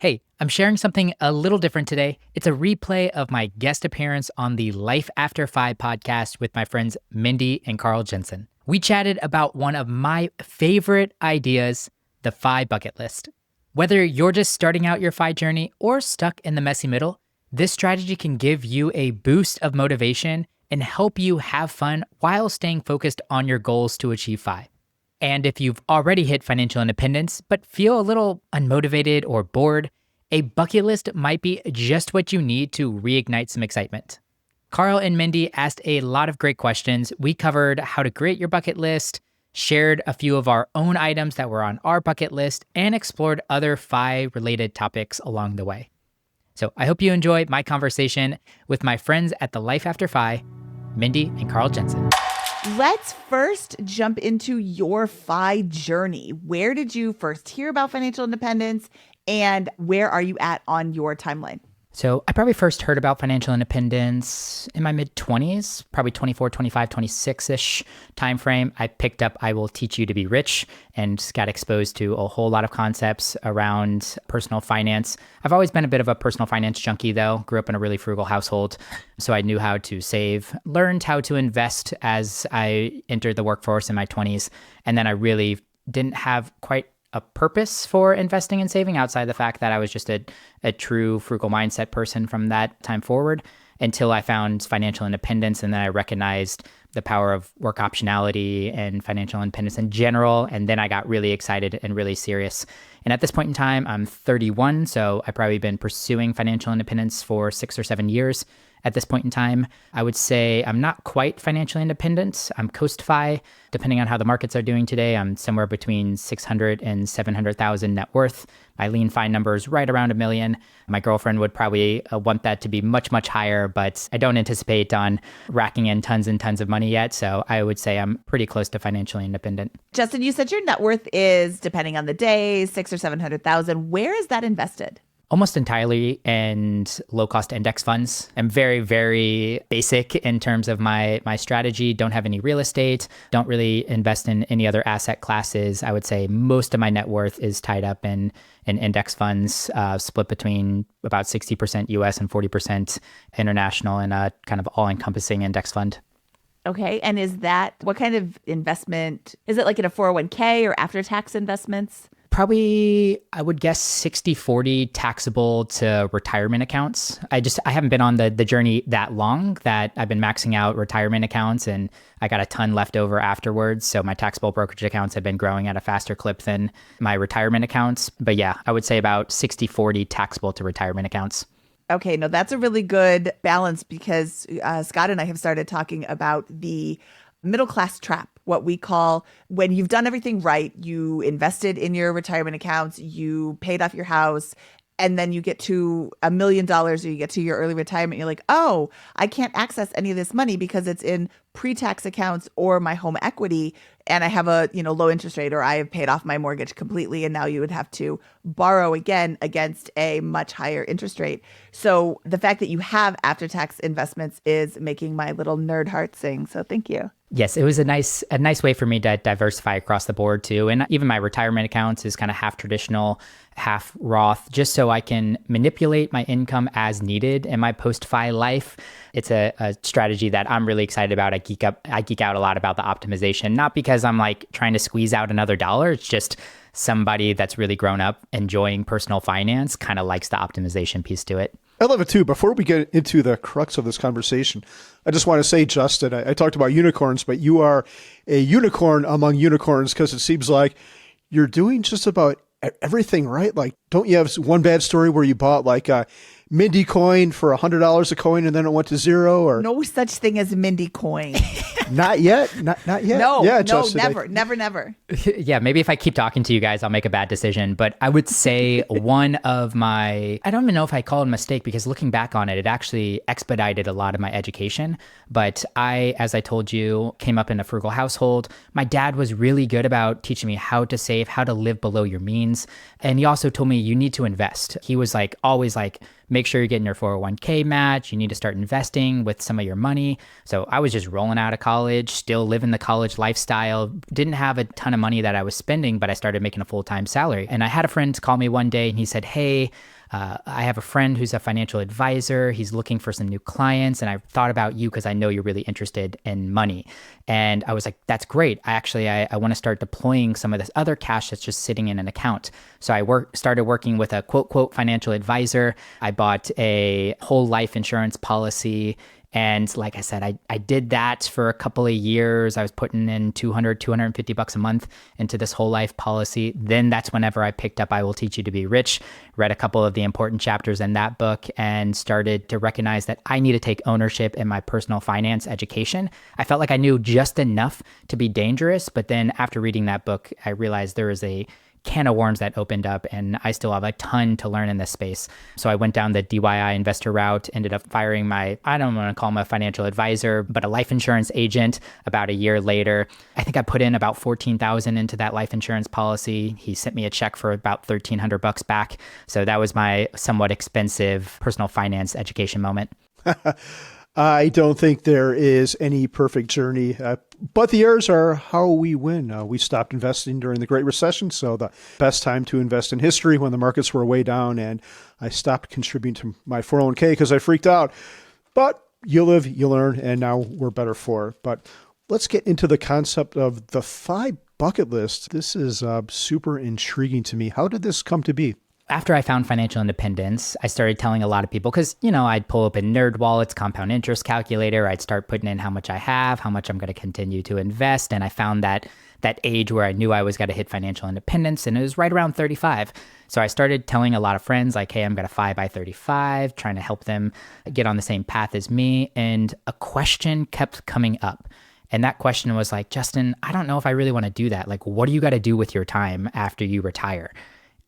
Hey, I'm sharing something a little different today. It's a replay of my guest appearance on the Life After 5 podcast with my friends Mindy and Carl Jensen. We chatted about one of my favorite ideas, the FI bucket list. Whether you're just starting out your FI journey or stuck in the messy middle, this strategy can give you a boost of motivation and help you have fun while staying focused on your goals to achieve FI. And if you've already hit financial independence but feel a little unmotivated or bored, a bucket list might be just what you need to reignite some excitement. Carl and Mindy asked a lot of great questions. We covered how to create your bucket list, shared a few of our own items that were on our bucket list, and explored other FI-related topics along the way. So I hope you enjoy my conversation with my friends at the Life After FI, Mindy and Carl Jensen. Let's first jump into your FI journey. Where did you first hear about financial independence, and where are you at on your timeline? So I probably first heard about financial independence in my mid-20s, probably 24, 25, 26-ish timeframe. I picked up I Will Teach You to Be Rich and got exposed to a whole lot of concepts around personal finance. I've always been a bit of a personal finance junkie, though. Grew up in a really frugal household, so I knew how to save, learned how to invest as I entered the workforce in my 20s, and then I really didn't have quite a purpose for investing and saving outside the fact that I was just a true frugal mindset person from that time forward until I found financial independence. And then I recognized the power of work optionality and financial independence in general. And then I got really excited and really serious. And at this point in time, I'm 31. So I've probably been pursuing financial independence for 6 or 7 years. At this point in time, I would say I'm not quite financially independent. I'm coast-fi. Depending on how the markets are doing today, I'm somewhere between 600 and 700,000 net worth. My lean FI number is right around $1 million. My girlfriend would probably want that to be much, much higher, but I don't anticipate on racking in tons and tons of money yet. So I would say I'm pretty close to financially independent. Justin, you said your net worth is, depending on the day, 600 or 700,000. Where is that invested? Almost entirely in low-cost index funds. I'm very, very basic in terms of my strategy. Don't have any real estate. Don't really invest in any other asset classes. I would say most of my net worth is tied up in index funds, split between about 60% US and 40% international in a kind of all-encompassing index fund. Okay. And is that, what kind of investment? Is it like in a 401k or after-tax investments? Probably, I would guess 60-40 taxable to retirement accounts. I haven't been on the journey that long that I've been maxing out retirement accounts, and I got a ton left over afterwards. So my taxable brokerage accounts have been growing at a faster clip than my retirement accounts. But yeah, I would say about 60-40 taxable to retirement accounts. Okay, no, that's a really good balance because Scott and I have started talking about the middle class trap, what we call when you've done everything right, you invested in your retirement accounts, you paid off your house, and then you get to $1 million or you get to your early retirement. You're like, oh, I can't access any of this money because it's in pre-tax accounts or my home equity. And I have a low interest rate, or I have paid off my mortgage completely. And now you would have to borrow again against a much higher interest rate. So the fact that you have after-tax investments is making my little nerd heart sing. So thank you. Yes, it was a nice way for me to diversify across the board too. And even my retirement accounts is kind of half traditional, half Roth, just so I can manipulate my income as needed in my post-FI life. It's a strategy that I'm really excited about. I geek out a lot about the optimization, not because I'm like trying to squeeze out another dollar. It's just somebody that's really grown up enjoying personal finance kind of likes the optimization piece to it. I love it too. Before we get into the crux of this conversation, I just want to say, Justin, I talked about unicorns, but you are a unicorn among unicorns because it seems like you're doing just about everything right. Like, don't you have one bad story where you bought like a Mindy coin for $100 a coin and then it went to zero? Or no such thing as Mindy coin. Not yet. Not yet. No, yeah, no, Justin, never. Yeah, maybe if I keep talking to you guys, I'll make a bad decision. But I would say one of my, I don't even know if I call it a mistake because looking back on it, it actually expedited a lot of my education. But I, as I told you, came up in a frugal household. My dad was really good about teaching me how to save, how to live below your means. And he also told me you need to invest. He was like, always like, make sure you're getting your 401k match. You need to start investing with some of your money. So I was just rolling out of college, still living the college lifestyle, didn't have a ton of money that I was spending, but I started making a full-time salary. And I had a friend call me one day and he said, hey, I have a friend who's a financial advisor. He's looking for some new clients. And I thought about you because I know you're really interested in money. And I was like, that's great. I want to start deploying some of this other cash that's just sitting in an account. So I started working with a quote financial advisor. I bought a whole life insurance policy. And like I said, I did that for a couple of years. I was putting in $250 a month into this whole life policy. Then that's whenever I picked up I Will Teach You to Be Rich, read a couple of the important chapters in that book, and started to recognize that I need to take ownership in my personal finance education. I felt like I knew just enough to be dangerous. But then after reading that book, I realized there was a can of worms that opened up, and I still have a ton to learn in this space. So I went down the DIY investor route, ended up firing I don't want to call him a financial advisor, but a life insurance agent about a year later. I think I put in about $14,000 into that life insurance policy. He sent me a check for about $1,300 back. So that was my somewhat expensive personal finance education moment. I don't think there is any perfect journey, but the errors are how we win. We stopped investing during the Great Recession, so the best time to invest in history when the markets were way down, and I stopped contributing to my 401k because I freaked out. But you live, you learn, and now we're better for it. But let's get into the concept of the 5 bucket list. This is super intriguing to me. How did this come to be? After I found financial independence, I started telling a lot of people because, I'd pull up in NerdWallet's compound interest calculator. I'd start putting in how much I have, how much I'm going to continue to invest. And I found that age where I knew I was going to hit financial independence, and it was right around 35. So I started telling a lot of friends like, hey, I'm going to 5 by 35, trying to help them get on the same path as me. And a question kept coming up. And that question was like, Justin, I don't know if I really want to do that. Like, what do you got to do with your time after you retire?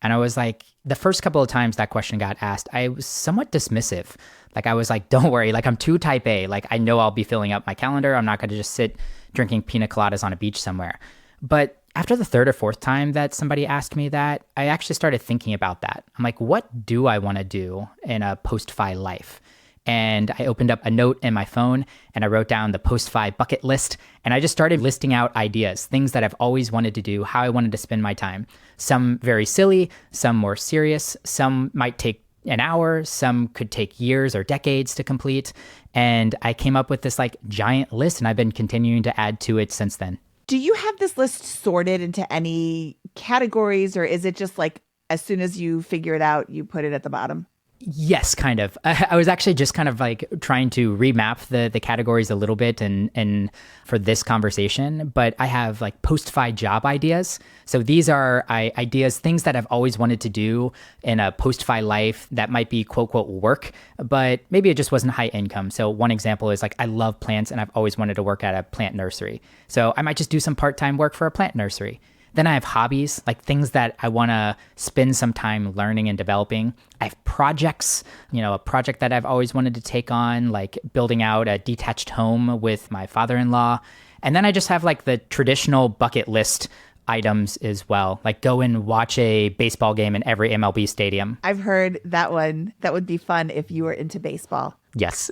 And I was like, the first couple of times that question got asked, I was somewhat dismissive. Like, I was like, don't worry, like, I'm too type A. Like, I know I'll be filling up my calendar. I'm not going to just sit drinking pina coladas on a beach somewhere. But after the third or fourth time that somebody asked me that, I actually started thinking about that. I'm like, what do I want to do in a post-fi life? And I opened up a note in my phone and I wrote down the post-fi bucket list. And I just started listing out ideas, things that I've always wanted to do, how I wanted to spend my time. Some very silly, some more serious, some might take an hour, some could take years or decades to complete. And I came up with this like giant list, and I've been continuing to add to it since then. Do you have this list sorted into any categories, or is it just like as soon as you figure it out, you put it at the bottom? Yes, kind of. I was actually just kind of like trying to remap the categories a little bit and for this conversation, but I have like post-fi job ideas. So these are ideas, things that I've always wanted to do in a post-fi life that might be quote, quote, work, but maybe it just wasn't high income. So one example is like, I love plants and I've always wanted to work at a plant nursery. So I might just do some part-time work for a plant nursery. Then I have hobbies, like things that I want to spend some time learning and developing. I have projects, a project that I've always wanted to take on, like building out a detached home with my father-in-law. And then I just have like the traditional bucket list items as well, like go and watch a baseball game in every MLB stadium. I've heard that one. That would be fun if you were into baseball. Yes.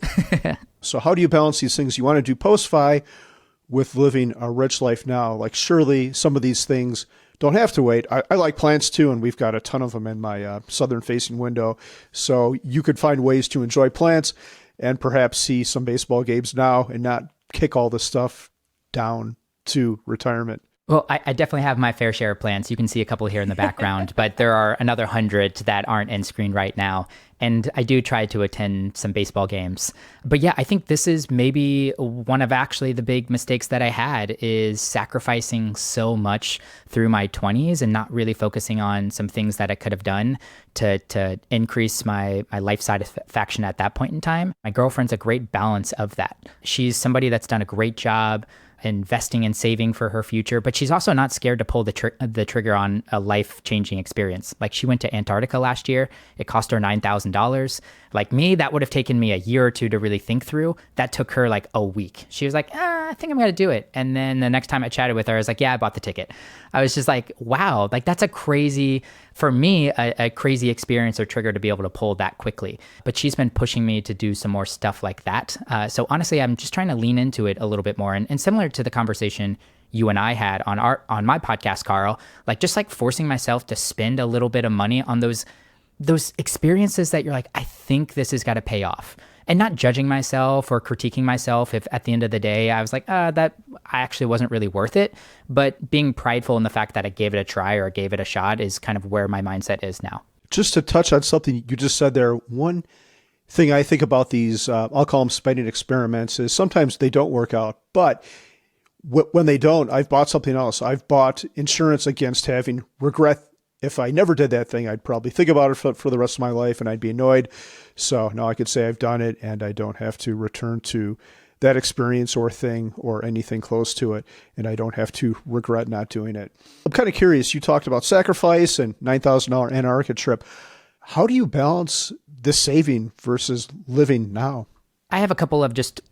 So how do you balance these things you want to do post-fi with living a rich life now? Like, surely some of these things don't have to wait. I like plants too, and we've got a ton of them in my southern facing window. So you could find ways to enjoy plants and perhaps see some baseball games now and not kick all this stuff down to retirement. Well, I definitely have my fair share of plants. You can see a couple here in the background, but there are another 100 that aren't in screen right now. And I do try to attend some baseball games. But yeah, I think this is maybe one of actually the big mistakes that I had, is sacrificing so much through my 20s and not really focusing on some things that I could have done to increase my life satisfaction at that point in time. My girlfriend's a great balance of that. She's somebody that's done a great job investing and saving for her future, but she's also not scared to pull the trigger on a life-changing experience. Like, she went to Antarctica last year. It cost her $9,000. Like me, that would have taken me a year or two to really think through. That took her like a week. She was like, I think I'm going to do it. And then the next time I chatted with her, I was like, yeah, I bought the ticket. I was just like, wow, like that's a crazy for me, a crazy experience or trigger to be able to pull that quickly. But she's been pushing me to do some more stuff like that. So honestly, I'm just trying to lean into it a little bit more. And similar to the conversation you and I had on my podcast, Carl, like just like forcing myself to spend a little bit of money on those experiences that you're like, I think this has got to pay off. And not judging myself or critiquing myself if at the end of the day I was like, that I actually wasn't really worth it. But being prideful in the fact that I gave it a try or gave it a shot is kind of where my mindset is now. Just to touch on something you just said there, one thing I think about these, I'll call them spending experiments, is sometimes they don't work out. But when they don't, I've bought something else. I've bought insurance against having regret. If I never did that thing, I'd probably think about it for the rest of my life and I'd be annoyed. So now I could say I've done it and I don't have to return to that experience or thing or anything close to it. And I don't have to regret not doing it. I'm kind of curious. You talked about sacrifice and $9,000 Antarctica trip. How do you balance this saving versus living now? I have a couple of just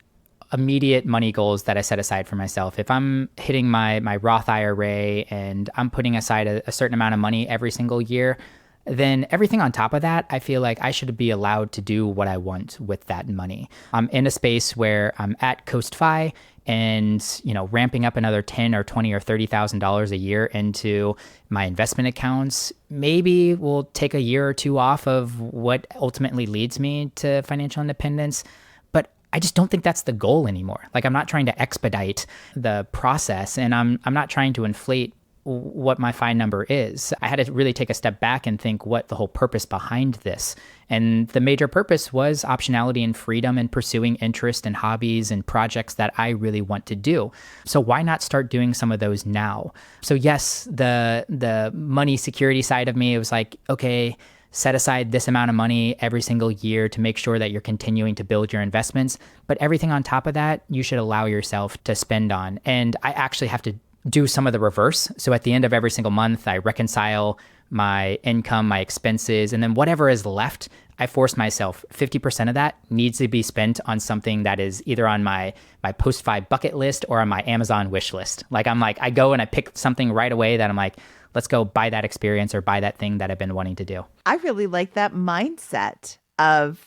immediate money goals that I set aside for myself. If I'm hitting my Roth IRA and I'm putting aside a certain amount of money every single year, then everything on top of that, I feel like I should be allowed to do what I want with that money. I'm in a space where I'm at Coast Fi and, ramping up another $10 or $20 or $30,000 a year into my investment accounts maybe will take a year or two off of what ultimately leads me to financial independence. I just don't think that's the goal anymore. Like, I'm not trying to expedite the process, and I'm not trying to inflate what my FI number is. I had to really take a step back and think what the whole purpose behind this. And the major purpose was optionality and freedom and pursuing interest and hobbies and projects that I really want to do. So why not start doing some of those now? So yes, the money security side of me, it was like, okay, set aside this amount of money every single year to make sure that you're continuing to build your investments. But everything on top of that, you should allow yourself to spend on. And I actually have to do some of the reverse. So at the end of every single month, I reconcile my income, my expenses, and then whatever is left, I force myself 50% of that needs to be spent on something that is either on my post-fi bucket list or on my Amazon wish list. I go and I pick something right away that I'm like, let's go buy that experience or buy that thing that I've been wanting to do. I really like that mindset of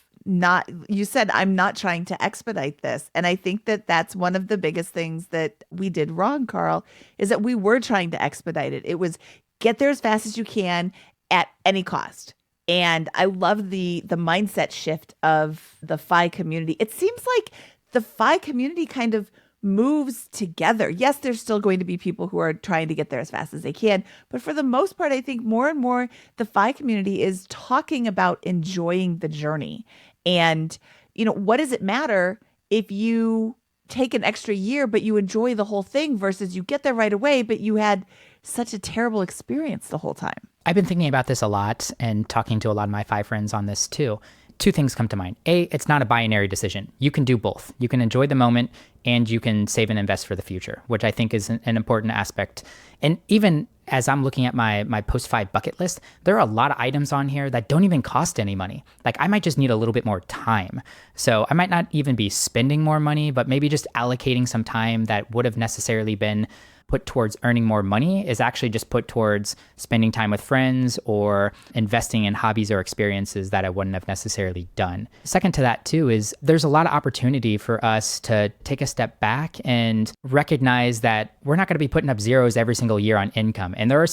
you said, I'm not trying to expedite this. And I think that that's one of the biggest things that we did wrong, Carl, is that we were trying to expedite it. It was get there as fast as you can at any cost. And I love the mindset shift of the FI community. It seems like the FI community kind of moves together. Yes, there's still going to be people who are trying to get there as fast as they can. But for the most part, I think more and more the FI community is talking about enjoying the journey. And, what does it matter if you take an extra year, but you enjoy the whole thing versus you get there right away, but you had such a terrible experience the whole time? I've been thinking about this a lot and talking to a lot of my FI friends on this too. Two things come to mind. A, it's not a binary decision. You can do both. You can enjoy the moment and you can save and invest for the future, which I think is an important aspect. And even as I'm looking at my post-FI bucket list, there are a lot of items on here that don't even cost any money. Like, I might just need a little bit more time. So I might not even be spending more money, but maybe just allocating some time that would have necessarily been put towards earning more money is actually just put towards spending time with friends or investing in hobbies or experiences that I wouldn't have necessarily done. Second to that too is there's a lot of opportunity for us to take a step back and recognize that we're not going to be putting up zeros every single year on income. And there are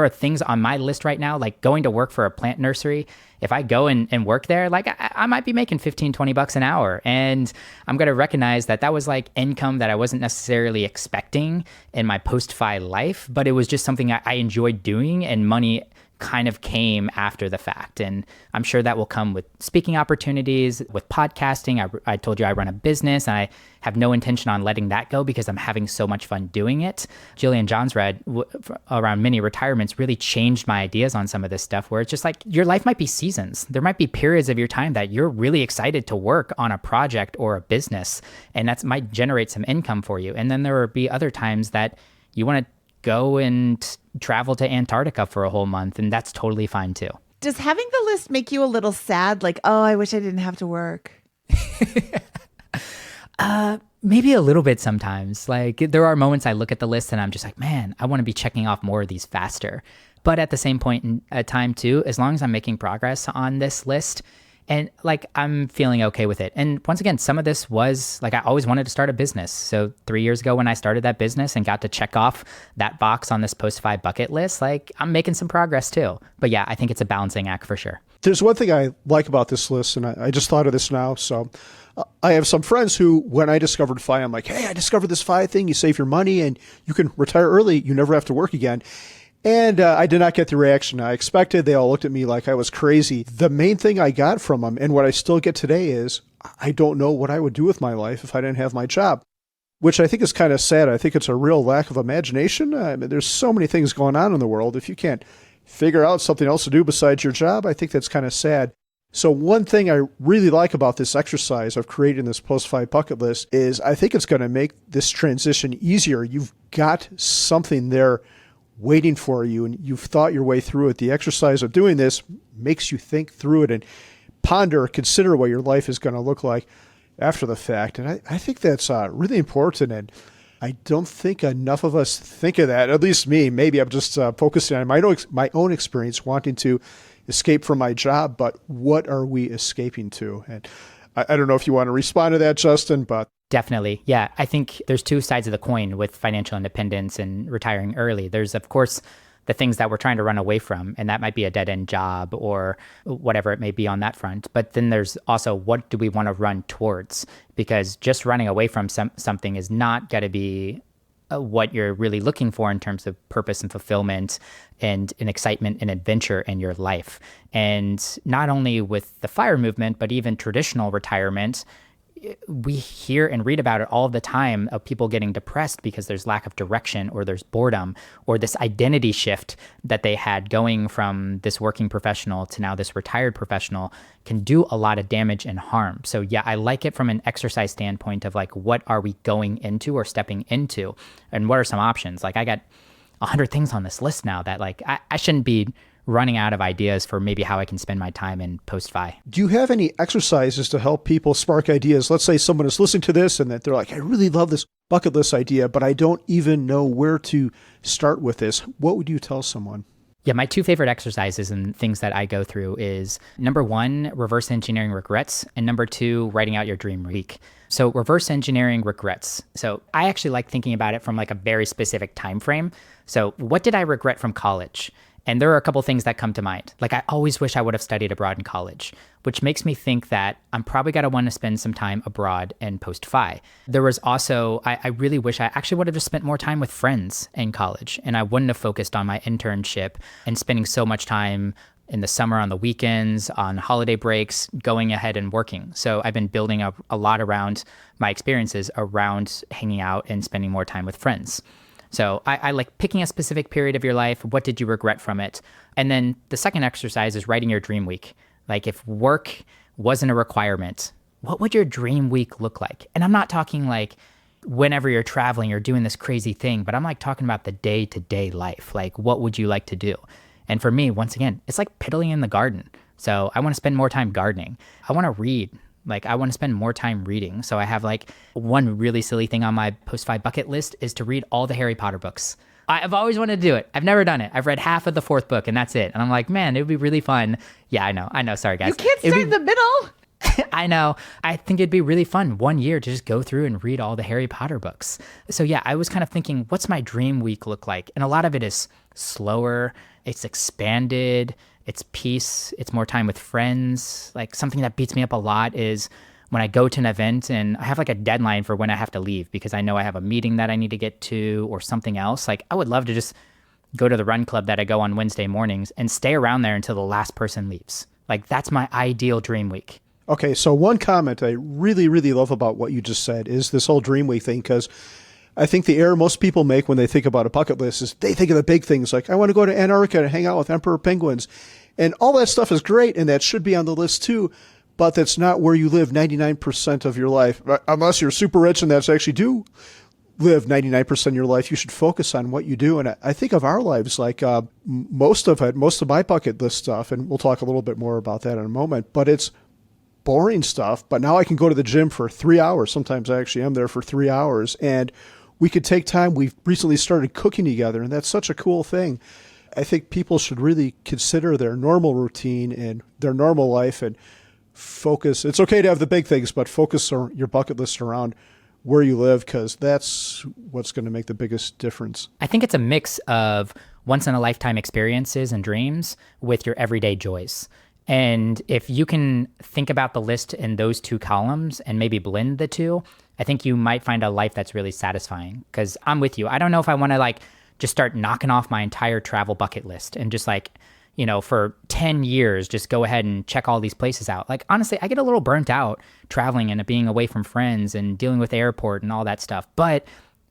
things on my list right now, like going to work for a plant nursery. If I go and work there, like I might be making 15, 20 bucks an hour. And I'm going to recognize that was like income that I wasn't necessarily expecting in my post-FI life, but it was just something I enjoyed doing, and money kind of came after the fact. And I'm sure that will come with speaking opportunities, with podcasting. I told you I run a business and I have no intention on letting that go because I'm having so much fun doing it. Jillian Johnsred around mini retirements really changed my ideas on some of this stuff, where it's just like your life might be seasons. There might be periods of your time that you're really excited to work on a project or a business, and that might generate some income for you. And then there will be other times that you want to go and travel to Antarctica for a whole month, and that's totally fine too. Does having the list make you a little sad? Like, oh, I wish I didn't have to work. Maybe a little bit sometimes. Like, there are moments I look at the list and I'm just like, man, I want to be checking off more of these faster. But at the same point in time too, as long as I'm making progress on this list, and like I'm feeling okay with it. And once again, some of this was like I always wanted to start a business. So 3 years ago when I started that business and got to check off that box on this post-fi bucket list, like I'm making some progress too. But yeah, I think it's a balancing act for sure. There's one thing I like about this list, and I just thought of this now. So I have some friends who, when I discovered FI, I'm like, hey, I discovered this FI thing. You save your money and you can retire early. You never have to work again. And I did not get the reaction I expected. They all looked at me like I was crazy. The main thing I got from them, and what I still get today, is I don't know what I would do with my life if I didn't have my job, which I think is kind of sad. I think it's a real lack of imagination. I mean, there's so many things going on in the world. If you can't figure out something else to do besides your job, I think that's kind of sad. So one thing I really like about this exercise of creating this post-FI bucket list is I think it's going to make this transition easier. You've got something there waiting for you, and you've thought your way through it. The exercise of doing this makes you think through it and ponder, consider what your life is going to look like after the fact. And I think that's really important. And I don't think enough of us think of that, at least me. Maybe I'm just focusing on my own experience, wanting to escape from my job, but what are we escaping to? And I don't know if you want to respond to that, Justin, but Definitely. Yeah. I think there's two sides of the coin with financial independence and retiring early. There's, of course, the things that we're trying to run away from, and that might be a dead-end job or whatever it may be on that front. But then there's also what do we want to run towards? Because just running away from something is not going to be what you're really looking for in terms of purpose and fulfillment and an excitement and adventure in your life. And not only with the FIRE movement, but even traditional retirement, we hear and read about it all the time of people getting depressed because there's lack of direction or there's boredom or this identity shift that they had going from this working professional to now this retired professional can do a lot of damage and harm. So yeah, I like it from an exercise standpoint of like, what are we going into or stepping into? And what are some options? Like I got 100 things on this list now that like I shouldn't be running out of ideas for maybe how I can spend my time in post-FI. do you have any exercises to help people spark ideas? Let's say someone is listening to this and that they're like, I really love this bucket list idea, but I don't even know where to start with this. What would you tell someone? Yeah, my two favorite exercises and things that I go through is number one, reverse engineering regrets, and number two, writing out your dream week. So reverse engineering regrets. So I actually like thinking about it from like a very specific time frame. So what did I regret from college? And there are a couple things that come to mind. Like I always wish I would have studied abroad in college, which makes me think that I'm probably going to want to spend some time abroad in post-FI. There was also, I really wish I actually would have just spent more time with friends in college, and I wouldn't have focused on my internship and spending so much time in the summer, on the weekends, on holiday breaks, going ahead and working. So I've been building up a lot around my experiences around hanging out and spending more time with friends. So I like picking a specific period of your life. What did you regret from it? And then the second exercise is writing your dream week. Like if work wasn't a requirement, what would your dream week look like? And I'm not talking like whenever you're traveling or doing this crazy thing, but I'm like talking about the day-to-day life. Like what would you like to do? And for me, once again, it's like piddling in the garden. So I want to spend more time gardening. I want to read. Like I want to spend more time reading. So I have like one really silly thing on my post-FI bucket list is to read all the Harry Potter books. I've always wanted to do it. I've never done it. I've read half of the fourth book and that's it. And I'm like, man, it would be really fun. Yeah, I know. Sorry guys. You can't start in the middle. I know. I think it'd be really fun one year to just go through and read all the Harry Potter books. So yeah, I was kind of thinking, what's my dream week look like? And a lot of it is slower. It's expanded. It's peace. It's more time with friends. Like something that beats me up a lot is when I go to an event and I have like a deadline for when I have to leave because I know I have a meeting that I need to get to or something else. Like I would love to just go to the run club that I go on Wednesday mornings and stay around there until the last person leaves. Like that's my ideal dream week. Okay, so one comment I really, really love about what you just said is this whole dream week thing, because I think the error most people make when they think about a bucket list is they think of the big things like, I want to go to Antarctica and hang out with emperor penguins. And all that stuff is great, and that should be on the list too, but that's not where you live 99% of your life. Unless you're super rich and that's actually do live 99% of your life, you should focus on what you do. And I think of our lives, like most of my bucket list stuff, and we'll talk a little bit more about that in a moment, but it's boring stuff. But now I can go to the gym for 3 hours. Sometimes I actually am there for 3 hours, and we could take time. We've recently started cooking together, and that's such a cool thing. I think people should really consider their normal routine and their normal life and focus. It's okay to have the big things, but focus on your bucket list around where you live, because that's what's going to make the biggest difference. I think it's a mix of once in a lifetime experiences and dreams with your everyday joys. And if you can think about the list in those two columns and maybe blend the two, I think you might find a life that's really satisfying. Because I'm with you. I don't know if I want to like just start knocking off my entire travel bucket list and just like, for 10 years, just go ahead and check all these places out. Like, honestly, I get a little burnt out traveling and being away from friends and dealing with the airport and all that stuff. But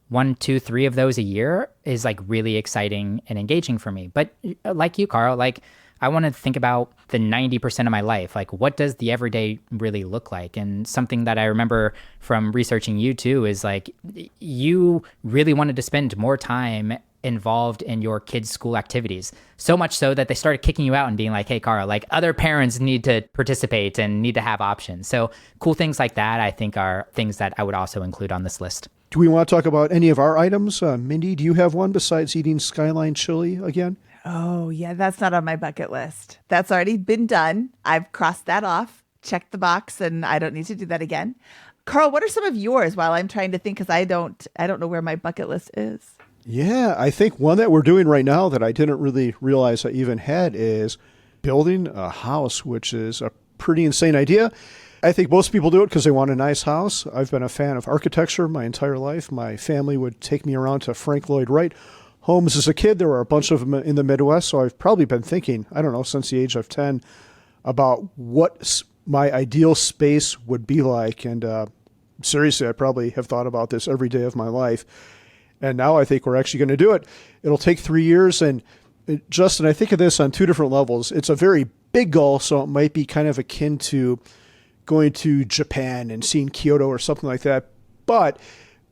1, 2, 3 of those a year is like really exciting and engaging for me. But like you, Carl, like I want to think about the 90% of my life. Like, what does the everyday really look like? And something that I remember from researching you too is like you really wanted to spend more time involved in your kids' school activities. So much so that they started kicking you out and being like, hey, Carl, like other parents need to participate and need to have options. So cool things like that, I think, are things that I would also include on this list. Do we want to talk about any of our items? Mindy, do you have one besides eating Skyline chili again? Oh, yeah, that's not on my bucket list. That's already been done. I've crossed that off, checked the box, and I don't need to do that again. Carl, what are some of yours while I'm trying to think, because I don't know where my bucket list is. Yeah, I think one that we're doing right now that I didn't really realize I even had is building a house, which is a pretty insane idea. I think most people do it because they want a nice house. I've been a fan of architecture my entire life. My family would take me around to Frank Lloyd Wright homes as a kid. There were a bunch of them in the Midwest, so I've probably been thinking, I don't know, since the age of 10 about what my ideal space would be like. And seriously, I probably have thought about this every day of my life. And now I think we're actually going to do it. It'll take 3 years. And Justin, I think of this on two different levels. It's a very big goal, so it might be kind of akin to going to Japan and seeing Kyoto or something like that. But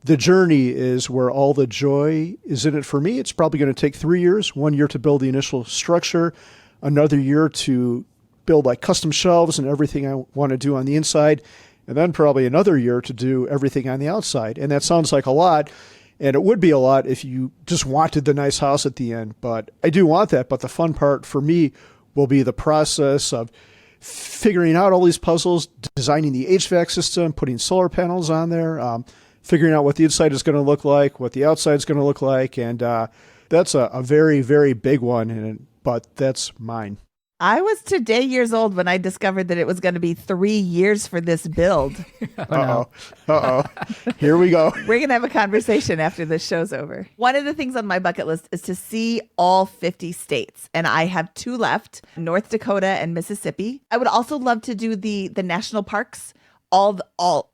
the journey is where all the joy is in it for me. It's probably going to take 3 years, 1 year to build the initial structure, another year to build like custom shelves and everything I want to do on the inside, and then probably another year to do everything on the outside. And that sounds like a lot. And it would be a lot if you just wanted the nice house at the end. But I do want that. But the fun part for me will be the process of figuring out all these puzzles, designing the HVAC system, putting solar panels on there, figuring out what the inside is going to look like, what the outside is going to look like. And that's a very, very big one. But that's mine. I was today years old when I discovered that it was going to be 3 years for this build. Uh-oh. Here we go. We're going to have a conversation after this show's over. One of the things on my bucket list is to see all 50 states. And I have 2 left, North Dakota and Mississippi. I would also love to do the national parks, all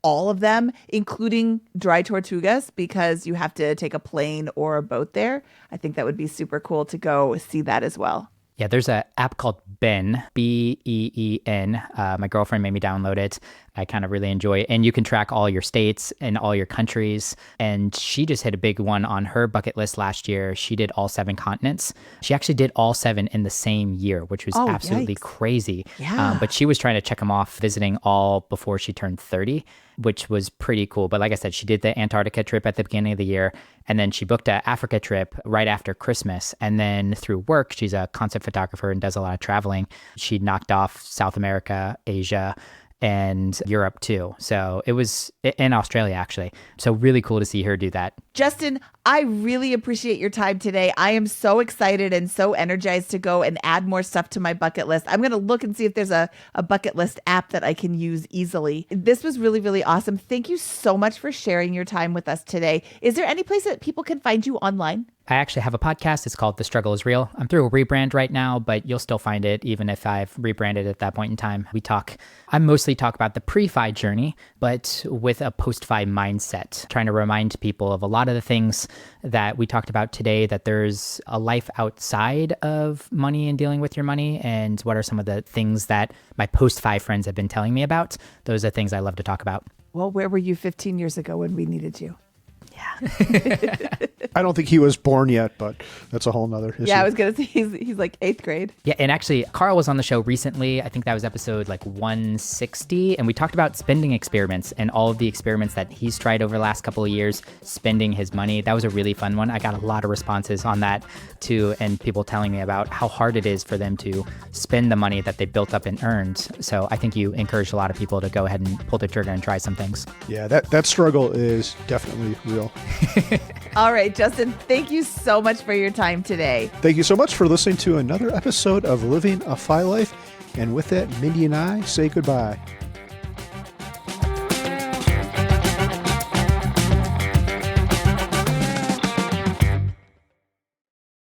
of them, including Dry Tortugas, because you have to take a plane or a boat there. I think that would be super cool to go see that as well. Yeah, there's an app called Ben, Been. My girlfriend made me download it. I kind of really enjoy it. And you can track all your states and all your countries. And she just hit a big one on her bucket list last year. She did all 7 continents. She actually did all 7 in the same year, which was absolutely crazy. Yeah. But she was trying to check them off, visiting all before she turned 30, which was pretty cool. But like I said, she did the Antarctica trip at the beginning of the year. And then she booked an Africa trip right after Christmas. And then through work, she's a concept photographer and does a lot of traveling. She knocked off South America, Asia, and Europe too. So it was in Australia, actually. So really cool to see her do that. Justin, I really appreciate your time today. I am so excited and so energized to go and add more stuff to my bucket list. I'm going to look and see if there's a bucket list app that I can use easily. This was really, really awesome. Thank you so much for sharing your time with us today. Is there any place that people can find you online? I actually have a podcast. It's called The Struggle is Real. I'm through a rebrand right now, but you'll still find it even if I've rebranded at that point in time. I mostly talk about the pre-fi journey, but with a post-fi mindset, trying to remind people of a lot of the things that we talked about today, that there's a life outside of money and dealing with your money, and what are some of the things that my post-fi friends have been telling me about. Those are things I love to talk about. Well, where were you 15 years ago when we needed you? Yeah. I don't think he was born yet, but that's a whole nother issue. Yeah, I was going to say he's like 8th grade. Yeah, and actually, Carl was on the show recently. I think that was episode like 160, and we talked about spending experiments and all of the experiments that he's tried over the last couple of years, spending his money. That was a really fun one. I got a lot of responses on that too, and people telling me about how hard it is for them to spend the money that they built up and earned. So I think you encouraged a lot of people to go ahead and pull the trigger and try some things. Yeah, that struggle is definitely real. All right, Justin, thank you so much for your time today. Thank you so much for listening to another episode of Living a Fi Life. And with that, Mindy and I say goodbye.